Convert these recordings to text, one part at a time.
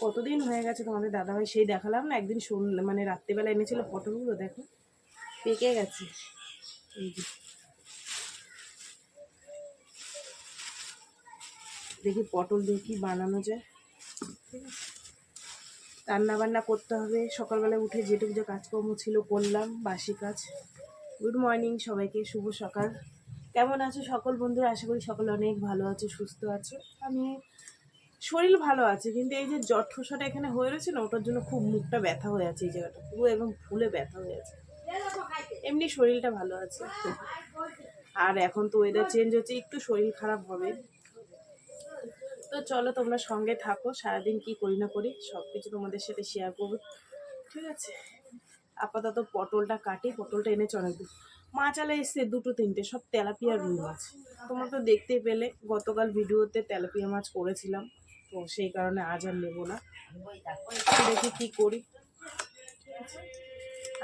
কতদিন হয়ে গেছে তোমাদের দাদাভাই সেই দেখালাম না একদিন মানে রাত্রিবেলা এনেছিল পটলগুলো, দেখো পেকে গেছে। এই যে দেখি পটল দিয়ে কি বানানো যায়। ঠিক আছে, রান্না বান্না করতে হবে, সকালবেলা উঠে যেটুকু যে কাজকর্ম ছিল করলাম, বাসি কাজ। গুড মর্নিং সবাইকে, শুভ সকাল। কেমন আছো সকল বন্ধুরা? আশা করি সকলে অনেক ভালো আছে, সুস্থ আছে। আমি শরীর ভালো আছে, কিন্তু এই যে জ্বর ঠোসাটা এখানে হয়ে রয়েছে না, ওটার জন্য খুব মুখটা ব্যথা হয়ে আছে, এই জায়গাটা পুরো এবং ফুলে ব্যথা হয়ে আছে। এমনি শরীরটা ভালো আছে, আর এখন তো ওয়েদার চেঞ্জ হচ্ছে, একটু শরীর খারাপ হবে। তো চলো তোমরা সঙ্গে থাকো, সারাদিন কি করি না করি সব কিছু তোমাদের সাথে শেয়ার করবো। ঠিক আছে, আপাতত পটলটা কাটি। পটলটা এনেছে অনেকদিন, মাছ আলা এসছে দুটো তিনটে, সব তেলাপিয়া রুই মাছ। তোমরা তো দেখতেই পেলে গতকাল ভিডিওতে তেলাপিয়া মাছ করেছিলাম, তো সেই কারণে আজ আর নেবো না, দেখি কি করি।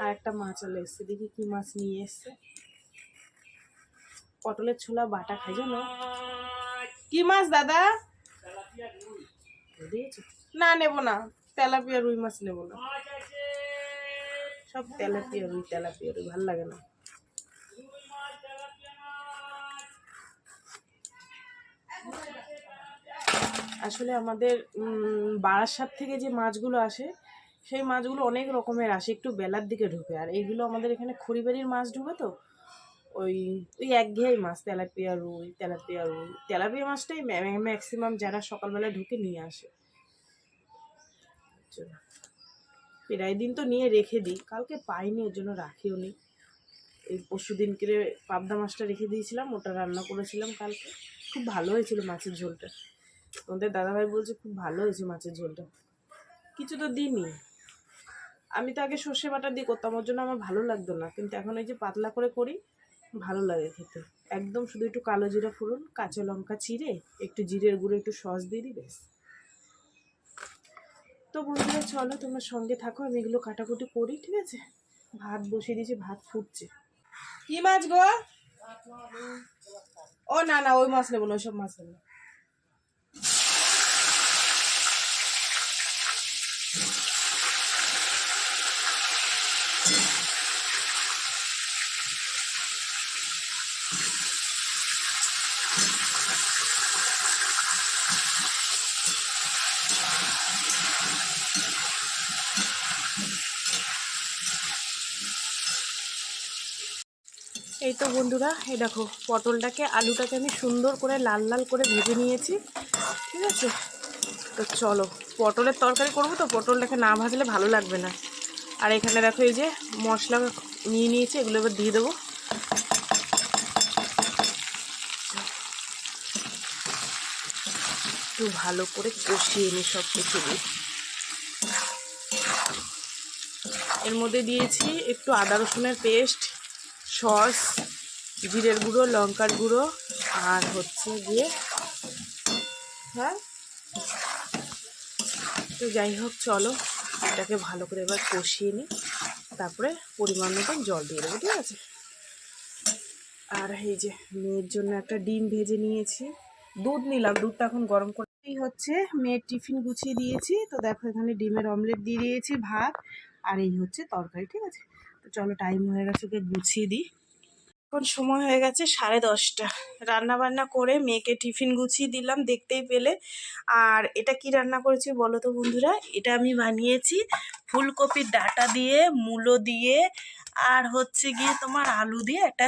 আর একটা মাছ আলা এসছে, দেখি কি মাছ নিয়ে এসছে। পটলের ছোলা বাটা খাই জানো। কি মাছ দাদা? না নেবো না, তেলাপিয়া রুই মাছ নেবো না, সব তেলাপিয়া রুই ভালো লাগে না। আসলে আমাদের বারাসাত থেকে যে মাছগুলো আসে, সেই মাছগুলো অনেক রকমের আসে, একটু বেলার দিকে ঢুকে। আর এইগুলো আমাদের এখানে খড়িবাড়ির মাছ ঢুকে, তো ওই ওই একঘেয়েই মাছ, তেলাপিয়া রুই। তেলাপিয়া মাছটাই ম্যাক্সিমাম যারা সকালবেলা ঢুকে নিয়ে আসে। প্রায় দিন তো নিয়ে রেখে দিই, কালকে পাইনি ওর জন্য রাখিও নি। এই পরশু দিনকে পাবদা মাছটা রেখে দিয়েছিলাম, ওটা রান্না করেছিলাম কালকে, খুব ভালো হয়েছিল মাছের ঝোলটা। তোমাদের দাদাভাই বলছে খুব ভালো হয়েছে মাছের ঝোলটা। কিছু তো দিইনি, আমি তো আগে সর্ষে বাটা দিয়ে করতাম, ওর জন্য আমার ভালো লাগতো না, কিন্তু এখন এই যে পাতলা করে করি ভালো লাগে খেতে। একদম শুধু একটু কালো জিরা ফোড়ন, কাঁচা লঙ্কা চিড়ে, একটু জিরের গুঁড়ো, একটু সস দিয়ে দিই, ব্যাস। তো বন্ধুরা চলো তোমরা সঙ্গে থাকো, আমি এগুলো কাটাকুটি করি। ঠিক আছে, ভাত বসিয়ে দিয়েছি, ভাত ফুটছে। কি মাছ গো? ও না না, ওই মাছ নেবো না, ওইসব মাছ নেবো। এই তো বন্ধুরা, এই দেখো পটলটাকে আলুটাকে আমি সুন্দর করে লাল লাল করে ভেজে নিয়েছি। ঠিক আছে, তো চলো পটলের তরকারি করবো, তো পটলটাকে না ভাজলে ভালো লাগবে না। আর এখানে দেখো এই যে মশলা নিয়ে নিয়েছি, এগুলো এবার দিয়ে দেবো। একটু ভালো করে কষিয়ে নিই সব কিছু দিয়ে। এর মধ্যে দিয়েছি একটু আদা রসুনের পেস্ট, সস, জিরের গুঁড়ো, লঙ্কার গুঁড়ো, আর হচ্ছে গিয়ে হ্যাঁ। তো যাই হোক চলো এটাকে ভালো করে এবার কষিয়ে নিই, তারপরে পরিমাণ মতন জল দিয়ে দেবো। ঠিক আছে, আর এই যে মেয়ের জন্য একটা ডিম ভেজে নিয়েছি, দুধ নিলাম, দুধটা এখন গরম করে। এই হচ্ছে মেয়ের টিফিন গুছিয়ে দিয়েছি, তো দেখো এখানে ডিমের অমলেট দিয়ে দিয়েছি, ভাত, আর এই হচ্ছে তরকারি। ঠিক আছে, তো চলো টাইম হয়ে গেছে, ওকে গুছিয়ে দিই। এখন সময় হয়ে গেছে 10:30, রান্না বান্না করে মেয়েকে টিফিন গুছিয়ে দিলাম, দেখতেই পেলে। আর এটা কি রান্না করেছি বলো তো বন্ধুরা? এটা আমি বানিয়েছি ফুলকপির ডাঁটা দিয়ে, মূলো দিয়ে, আর হচ্ছে গিয়ে তোমার আলু দিয়ে একটা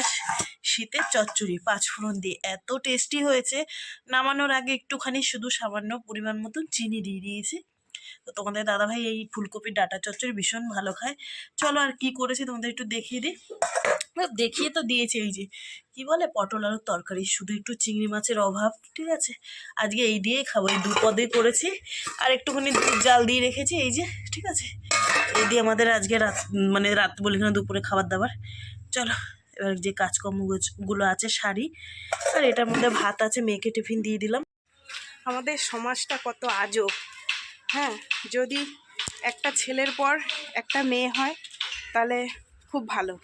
শীতের চচ্চড়ি, পাঁচফোড়ন দিয়ে। এত টেস্টি হয়েছে, নামানোর আগে একটুখানি শুধু সামান্য পরিমাণ মতন চিনি দিয়ে দিয়েছি। তো তোমাদের দাদাভাই এই ফুলকপির ডাঁটা চচ্চড়ি ভীষণ ভালো খায়। চলো আর কি করেছি তোমাদের একটু দেখিয়ে দিই। দেখিয়ে তো দিয়েছে, এই যে কি বলে পটল আলুর তরকারি, শুধু একটু চিংড়ি মাছের অভাব। ঠিক আছে, আজকে এই দিয়েই খাবো, এই 2 পদে করেছি, আর একটুখানি দুধ জাল দিয়ে রেখেছি, এই যে। ঠিক আছে, এই দিয়ে আমাদের আজকে রাত, মানে রাত বলি না, দুপুরে খাবার দাবার। চলো এবার যে কাজকর্মগুলো আছে সারি। আর এটার মধ্যে ভাত আছে, মেয়েকে টিফিন দিয়ে দিলাম। আমাদের সমাজটা কত আজব, হ্যাঁ। যদি একটা ছেলের পর একটা মেয়ে হয় তাহলে খুব ভালো,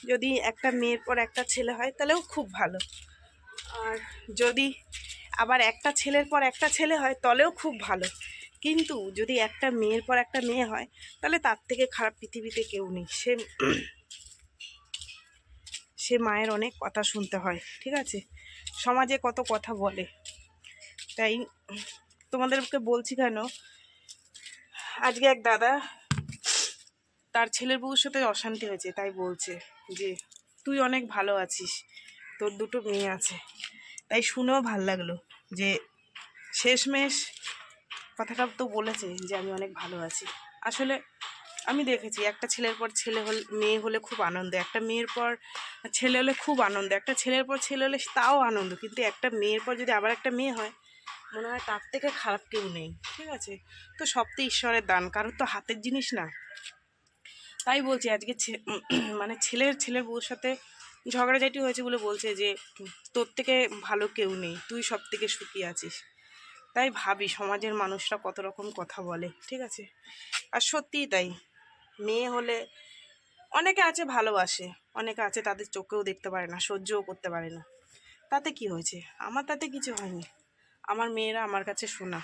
যদি একটা মেয়ের পর একটা ছেলে হয় তাহলেও খুব ভালো। আর যদি আবার একটা ছেলের পর একটা ছেলে হয় তলেও খুব ভালো, কিন্তু যদি একটা মেয়ের পর একটা মেয়ে হয় তাহলে তার থেকে খারাপ পৃথিবীতে কেউ নেই। সে মায়ের অনেক কথা শুনতে হয়, ঠিক আছে, সমাজে কত কথা বলে। তাই তোমাদেরকে বলছি কেন, আজকে এক দাদা তার ছেলের বউর সাথে অশান্তি হয়েছে, তাই বলছে যে তুই অনেক ভালো আছিস, তোর দুটো মেয়ে আছে। তাই শুনেও ভাল লাগলো যে শেষমেশ কথাটা তো বলেছে যে আমি অনেক ভালো আছি। আসলে আমি দেখেছি একটা ছেলের পর ছেলে হলে, মেয়ে হলে খুব আনন্দ, একটা মেয়ের পর ছেলে হলে খুব আনন্দ, একটা ছেলের পর ছেলে হলে তাও আনন্দ, কিন্তু একটা মেয়ের পর যদি আবার একটা মেয়ে হয় মনে হয় তার থেকে খারাপ কেউ নেই, ঠিক আছে। তো সব তো ঈশ্বরের দান, কারোর তো হাতের জিনিস না। তাই বলছি আজকে মানে ছেলের বউর সাথে ঝগড়াঝাটি হয়েছে বলে বলছে যে তোর থেকে ভালো কেউ নেই, তুই সব থেকে সুখী আছিস। তাই ভাবি সমাজের মানুষরা কত রকম কথা বলে, ঠিক আছে। আর সত্যিই তাই, মেয়ে হলে অনেকে আছে ভালোবাসে, অনেকে আছে তাদের চোখেও দেখতে পারে না, সহ্যও করতে পারে না। তাতে কি হয়েছে, আমার তাতে কিছু হয়নি, আমার মেয়েরা আমার কাছে শোনা,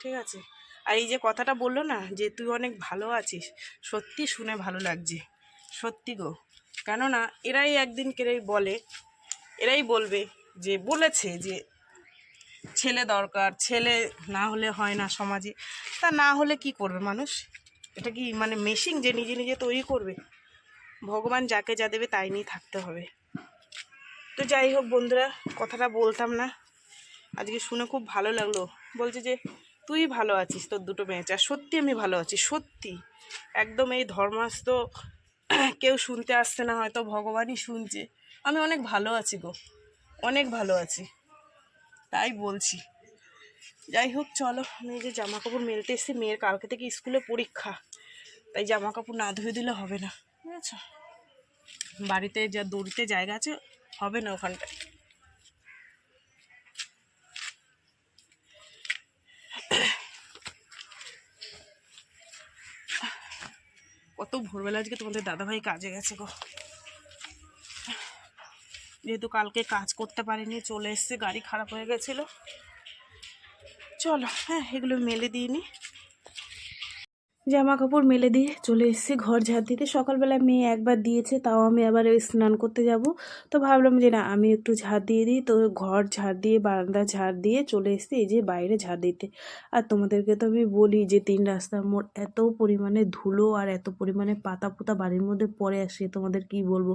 ঠিক আছে। আর এই যে কথাটা বললো না যে তুই অনেক ভালো আছিস, সত্যি শুনে ভালো লাগছে, সত্যি গো। কেননা এরাই একদিন কেড়েই বলে, এরাই বলবে যে বলেছে যে ছেলে দরকার, ছেলে না হলে হয় না সমাজে। তা না হলে কি করবে মানুষ? এটা কি মানে মেশিন যে নিজে নিজে তৈরি করবে? ভগবান যাকে যা দেবে তাই নিয়ে থাকতে হবে। তো যাই হোক বন্ধুরা, কথাটা বলতাম না, আজকে শুনে খুব ভালো লাগলো। বলছে যে তুই ভালো আছিস, তোর দুটো মেয়ে আছে। আর সত্যি আমি ভালো আছি, সত্যি একদম। এই ধর্মাস্ত কেউ শুনতে আসছে না, হয়তো ভগবানই শুনছে। আমি অনেক ভালো আছি গো, অনেক ভালো আছি, তাই বলছি। যাই হোক চলো, আমি এই যে জামা কাপড় মেলতে এসেছি, মেয়ের কালকে থেকে স্কুলে পরীক্ষা, তাই জামা কাপড় না ধুয়ে দিলে হবে না, বুঝেছো। বাড়িতে যা দড়িতে জায়গা আছে, হবে না ওখানটায়। কত ভোরবেলা আজকে তোমাদের দাদাভাই কাজে গেছে গো, যেহেতু কালকে কাজ করতে পারিনি, চলে এসছে, গাড়ি খারাপ হয়ে গেছিলো। চলো হ্যাঁ, এগুলো মেলে দিয়ে নি। জামা কাপড় মেলে দিয়ে চলে এসেছি ঘর ঝাড় দিতে। সকালবেলা মেয়ে একবার দিয়েছে, তাও আমি আবার ওই স্নান করতে যাব, তো ভাবলাম যে না আমি একটু ঝাড় দিয়ে দিই। তো ঘর ঝাড় দিয়ে বারান্দা ঝাড় দিয়ে চলে এসেছি এই যে বাইরে ঝাড় দিতে। আর তোমাদেরকে তো আমি বলি যে 3 রাস্তার মোড় এত পরিমাণে ধুলো আর এত পরিমাণে পাতা পোতা বাড়ির মধ্যে পড়ে আসে, তোমাদের কি বলবো।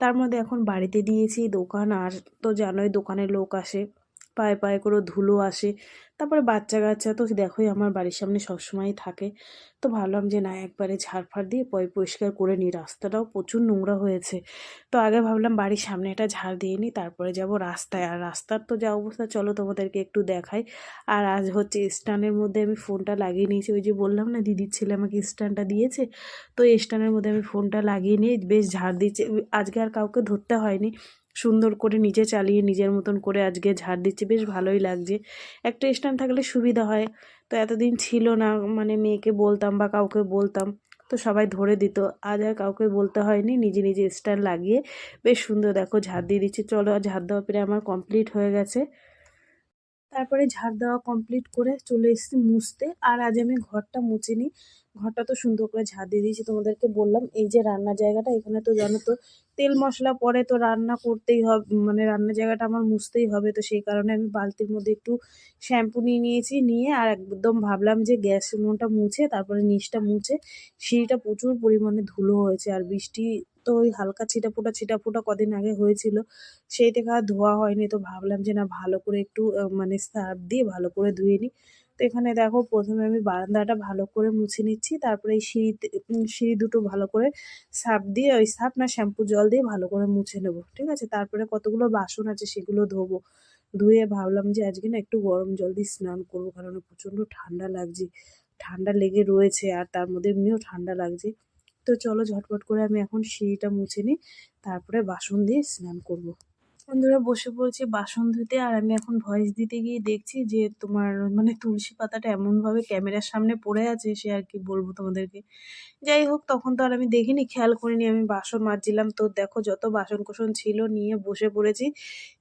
তার মধ্যে এখন বাড়িতে দিয়েছি দোকান, আর তো জানোই দোকানে লোক আসে, পায়ে পায়ে করে ধুলো আসে। তারপরে বাচ্চা কাচ্চা তো দেখোই আমার বাড়ির সামনে সবসময়ই থাকে। তো ভাবলাম যে না একবারে ঝাড়ফাড় দিয়ে পরিষ্কার করে নিই, রাস্তাটাও প্রচুর নোংরা হয়েছে। তো আগে ভাবলাম বাড়ির সামনে একটা ঝাড় দিয়ে নিই, তারপরে যাব রাস্তায়। আর রাস্তার তো যা অবস্থা, চলো তোমাদেরকে একটু দেখাই। আর আজ হচ্ছে স্ট্যান্ডের মধ্যে আমি ফোনটা লাগিয়ে নিয়েছি, ওই যে বললাম না দিদির ছেলে আমাকে স্ট্যান্ডটা দিয়েছে, তো এই স্ট্যান্ডের মধ্যে আমি ফোনটা লাগিয়ে নিয়ে বেশ ঝাড় দিচ্ছি। আজকে আর কাউকে ধরতে হয়নি, সুন্দর করে নিজে চালিয়ে নিজের মতন করে আজকে ঝাড় দিচ্ছি, বেশ ভালোই লাগছে। একটা স্ট্যান্ড থাকলে সুবিধা হয়। তো এতদিন ছিল না, মানে মেয়েকে বলতাম বা কাউকে বলতাম তো সবাই ধরে দিত, আজ আর কাউকে বলতে হয়নি, নিজে নিজে স্ট্যান্ড লাগিয়ে বেশ সুন্দর দেখো ঝাড় দিয়ে দিচ্ছি। চলো, ঝাড় দেওয়া প্রায় আমার কমপ্লিট হয়ে গেছে। তারপরে ঝাড় দেওয়া কমপ্লিট করে চলে এসেছি মুছতে। আর আজ আমি ঘরটা মুছিনি, ঘরটা তো সুন্দর করে ঝাড় দিয়ে দিয়েছি। তোমাদেরকে বললাম এই যে রান্নার জায়গাটা, এখানে তো জানো তো তেল মশলা পরে, তো রান্না করতেই হবে, মানে রান্নার জায়গাটা আমার মুছতেই হবে। তো সেই কারণে আমি বালতির মধ্যে একটু শ্যাম্পু নিয়ে নিয়েছি, নিয়ে আর একদম ভাবলাম যে গ্যাস উনুনটা মুছে তারপরে নিচটা মুছে। সিঁড়িটা প্রচুর পরিমাণে ধুলো হয়েছে, আর বৃষ্টি তো ওই হালকা ছিটাফোঁটা কদিন আগে হয়েছিল, সেই থেকে আর ধোয়া হয়নি। তো ভাবলাম যে না ভালো করে একটু মানে সার্ফ দিয়ে ভালো করে ধুয়ে নিই। তো এখানে দেখো প্রথমে আমি বারান্দাটা ভালো করে মুছে নিচ্ছি, তারপরে এই সিঁড়ি দুটো ভালো করে সার্ফ দিয়ে, ওই সার্ফ না শ্যাম্পু জল দিয়ে ভালো করে মুছে নেবো, ঠিক আছে। তারপরে কতগুলো বাসন আছে সেগুলো ধোবো, ধুয়ে ভাবলাম যে আজকে না একটু গরম জল দিয়ে স্নান করবো, কারণ প্রচণ্ড ঠান্ডা লাগছে, ঠান্ডা লেগে রয়েছে, আর তার মধ্যে এমনিও ঠান্ডা লাগছে। তো চলো ঝটপট করে আমি এখন সিঁড়িটা মুছে নিই, তারপরে বাসন দিয়ে স্নান করবো। বন্ধুরা বসে পড়েছি বাসন ধুতে, আর আমি এখন ভয়েস দিতে গিয়ে দেখছি যে তোমার মানে তুলসী পাতাটা এমনভাবে ক্যামেরার সামনে পড়ে আছে, সে আর কি বলবো তোমাদেরকে। যাই হোক, তখন তো আর আমি দেখিনি, খেয়াল করিনি, আমি বাসন মাজছিলাম। তো দেখো যত বাসন কোসন ছিল নিয়ে বসে পড়েছি,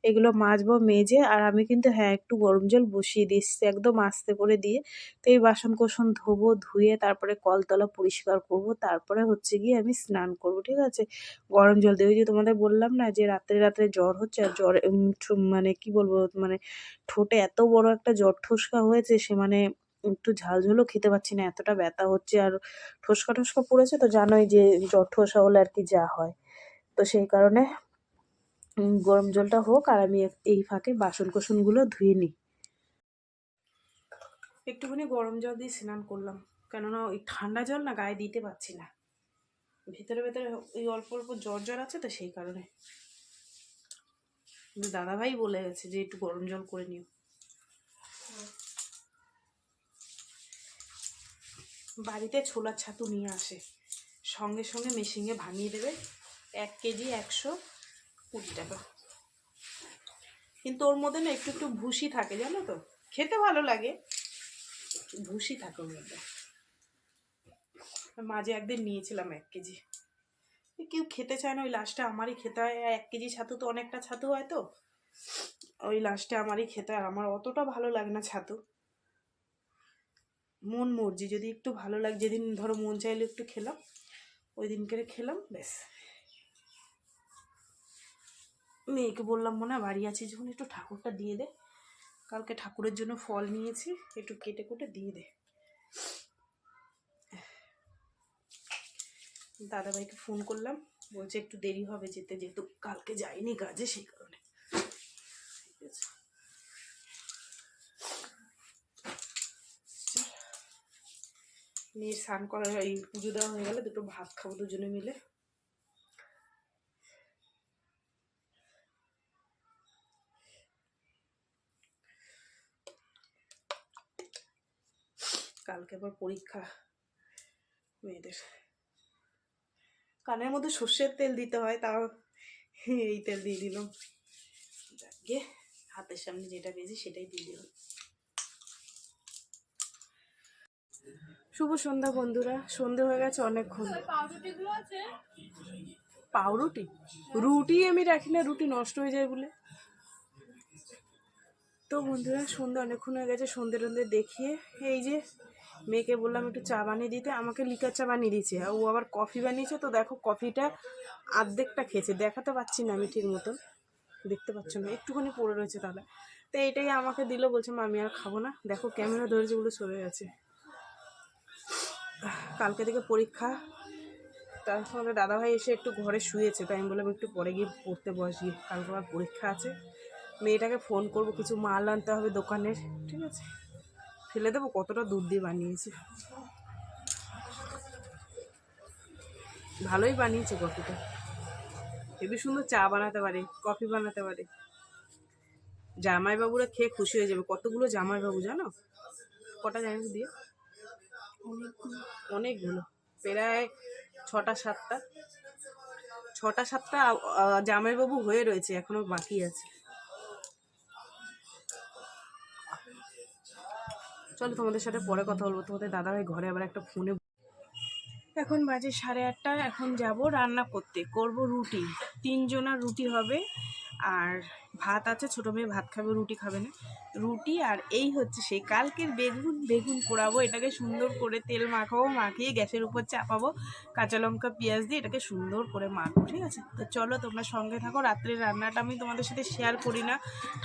এগুলো মাজবো মেজে। আর আমি কিন্তু হ্যাঁ একটু গরম জল বসিয়ে দিচ্ছি একদম আস্তে করে দিয়ে। তো এই বাসন কোসন ধোবো, ধুয়ে তারপরে কলতলা পরিষ্কার করব, তারপরে হচ্ছে গিয়ে আমি স্নান করব, ঠিক আছে। গরম জল দিয়ে, ওই যে তোমাদের বললাম না যে রাত্রে রাত্রে জ্বর হচ্ছে, আর জ্বর মানে কি বলবো, মানে ঠোঁটে এত বড় একটা জ্বর ঠোসকা হয়েছে, সে মানে একটু ঝালঝোলও খেতে পাচ্ছি না, এতটা ব্যথা হচ্ছে। আর ঠোসকা ঠোসকা পড়েছে তো জানোই যে জ্বর ঠোসা হলে আর কি যা হয়। তো সেই কারণে গরম জলটা হোক, আর আমি এই ফাঁকে বাসন কোসনগুলো ধুয়ে নিই। একটুখানি গরম জল দিয়ে স্নান করলাম, কেননা ওই ঠান্ডা জল না গায়ে দিতে পারছি না, ভেতরে ভেতরে ওই অল্প অল্প জ্বর জ্বর আছে, তো সেই কারণে। কিন্তু দাদাভাই বলে গেছে যে একটু গরম জল করে নিও। বাড়িতে ছোলার ছাতু নিয়ে আসে, সঙ্গে সঙ্গে মেশিনে ভাঙিয়ে দেবে, 1 কেজি 120 টাকা। কিন্তু ওর মধ্যে না একটু একটু ভুসি থাকে, জানো তো, খেতে ভালো লাগে, ভুসি থাকে ওর মধ্যে। মাঝে একদিন নিয়েছিলাম 1 কেজি, কেউ খেতে চায় না, ওই লাস্টে আমারই খেতে হয়। 1 কেজি ছাতু তো অনেকটা ছাতু হয়, তো ওই লাস্টে আমারই খেতে হয়। আমার অতটা ভালো লাগে না ছাতু, মন মর্জি, যদি একটু ভালো লাগে, যেদিন ধরো মন চাইলে একটু খেলাম, ওই দিন করে খেলাম, ব্যাস। মেয়েকে বললাম মনে হয় বাড়ি আছি যখন একটু ঠাকুরটা দিয়ে দে, কালকে ঠাকুরের জন্য ফল নিয়েছি, একটু কেটে কুটে দিয়ে দে। দাদাভাইকে ফোন করলাম, বলছে একটু দেরি হবে যেতে, যেহেতু কালকে যাইনি কাজে, সেই কারণে। ঠিক আছে, মেয়ের স্নান করা, এই পুজো দেওয়া হয়ে গেলে দুটো ভাত খাবো দুজনে মিলে। কালকে আবার পরীক্ষা মেয়েদের, কানের মধ্যে সর্ষের তেল দিতে হয়, তাও এই তেল দিয়ে দিলাম, যাকে হাতের সামনে যেটা বেশি সেটাই দিয়ে দিলাম। শুভ সন্ধ্যা বন্ধুরা, সন্ধে হয়ে গেছে অনেকক্ষণ। পাউরুটি, রুটি আমি রাখি না, রুটি নষ্ট হয়ে যায় বলে। তো বন্ধুরা সন্ধ্যে অনেকক্ষণ হয়ে গেছে, সন্ধ্যে টন্ধে দেখিয়ে এই যে মেয়েকে বললাম একটু চা বানিয়ে দিতে, আমাকে লিকার চা বানিয়ে দিয়েছে, আর ও আবার কফি বানিয়েছে। তো দেখো কফিটা আর্ধেকটা খেয়েছে, দেখাতে পাচ্ছি না আমি ঠিক মতন, দেখতে পাচ্ছ না, একটুখানি পড়ে রয়েছে তাহলে। তো এইটাই আমাকে দিল, বলছে মা আমি আর খাবো না, দেখো ক্যামেরা ধরেছে বলে সরে গেছে। কালকে থেকে পরীক্ষা, তার সঙ্গে দাদাভাই এসে একটু ঘরে শুয়েছে, তাই আমি বললাম একটু পরে গিয়ে পড়তে বসি, কালকে আবার পরীক্ষা আছে। মেয়েটাকে ফোন করবো, কিছু মাল আনতে হবে দোকানের, ঠিক আছে, ফেলে দেবো, কতটা দুধ দিয়ে বানিয়েছে, ভালোই বানিয়েছে কফিটা, হেবি সুন্দর চা বানাতে পারে, কফি বানাতে পারে। জামাইবাবুরা খেয়ে খুশি হয়ে যাবে, কতগুলো জামাইবাবু জানো, কটা জানিস দিয়ে, অনেকগুলো, প্রায় 6টা 7টা, 6টা 7টা জামাইবাবু হয়ে রয়েছে, এখনো বাকি আছে। চলো তোমাদের সাথে পরে কথা বলবো, তোমাদের দাদাভাই ঘরে আবার একটা ফোনে। এখন বাজে 8:30, এখন যাব রান্না করতে, করব রুটি, 3 জনার রুটি হবে, আর ভাত আছে, ছোটো মেয়ে ভাত খাবে, রুটি খাবে না, রুটি। আর এই হচ্ছে সেই কালকের বেগুন, বেগুন পোড়াবো, এটাকে সুন্দর করে তেল মাখাবো, মাখিয়ে গ্যাসের উপর চাপাবো, কাঁচা লঙ্কা পেঁয়াজ দিয়ে এটাকে সুন্দর করে মাখবো, ঠিক আছে। তো চলো তোমরা সঙ্গে থাকো, রাত্রের রান্নাটা আমি তোমাদের সাথে শেয়ার করি না,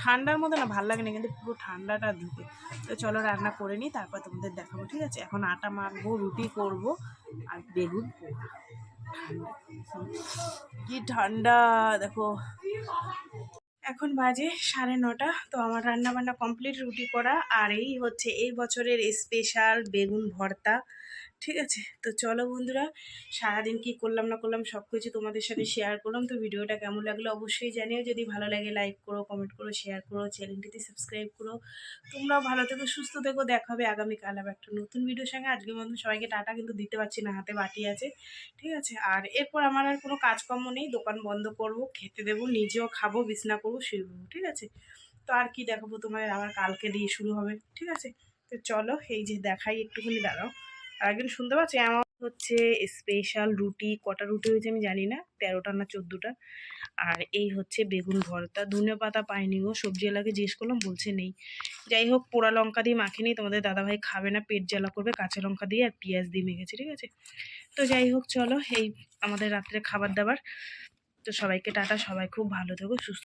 ঠান্ডার মধ্যে না ভালো লাগে না, কিন্তু পুরো ঠান্ডাটা দিতে। তো চলো রান্না করে নিই, তারপর তোমাদের দেখাবো, ঠিক আছে। এখন আটা মাখবো, রুটি করবো, আর বেগুন পোড়া, কি ঠান্ডা দেখো। এখন বাজে 9:30, তো আমার রান্না বান্না কমপ্লিট, রুটি করা, আর এই হচ্ছে এই বছরের স্পেশাল বেগুন ভর্তা, ঠিক আছে, তো চলো বন্ধুরা, সারাদিন কি করলাম না করলাম সব কিছু তোমাদের সাথে শেয়ার করলাম। তো ভিডিওটা কেমন লাগলো অবশ্যই জানিও, যদি ভালো লাগে লাইক করো, কমেন্ট করো, শেয়ার করো, চ্যানেলটিতে সাবস্ক্রাইব করো। তোমরাও ভালো থেকো, সুস্থ থেকো, দেখা হবে আগামীকাল আবার একটা নতুন ভিডিওর সঙ্গে। আজকের মতন সবাইকে টাটা, কিন্তু দিতে পারছি না, হাতে বাটি আছে। ঠিক আছে, আর এরপর আমার আর কোনো কাজকর্ম নেই, দোকান বন্ধ করব, খেতে দেবো, নিজেও খাবো, বিছনা করবো, শুয়ে পড়বো। ঠিক আছে, তো আর কি দেখাবো তোমাদের, আবার কালকে দিয়ে শুরু হবে। ঠিক আছে, তো চলো এই যে দেখাই, একটুখানি দাঁড়াও। আর একদিন শুনতে পাচ্ছি আমার হচ্ছে স্পেশাল রুটি, কটা রুটি হয়েছে আমি জানি না, 13টা না 14টা। আর এই হচ্ছে বেগুন ভর্তা, ধনে পাতা পাইনি গো, সবজি এলাকে জিজ্ঞেস করলাম, বলছে নেই। যাই হোক, পোড়া লঙ্কা দিয়ে মাখিনি, তোমাদের দাদাভাই খাবে না, পেট জ্বালা করবে, কাঁচা লঙ্কা দিয়ে আর পেঁয়াজ দিয়ে মেখেছে। ঠিক আছে, তো যাই হোক চলো, এই আমাদের রাত্রে খাবার দাবার। তো সবাইকে টাটা, সবাই খুব ভালো থেকো, সুস্থ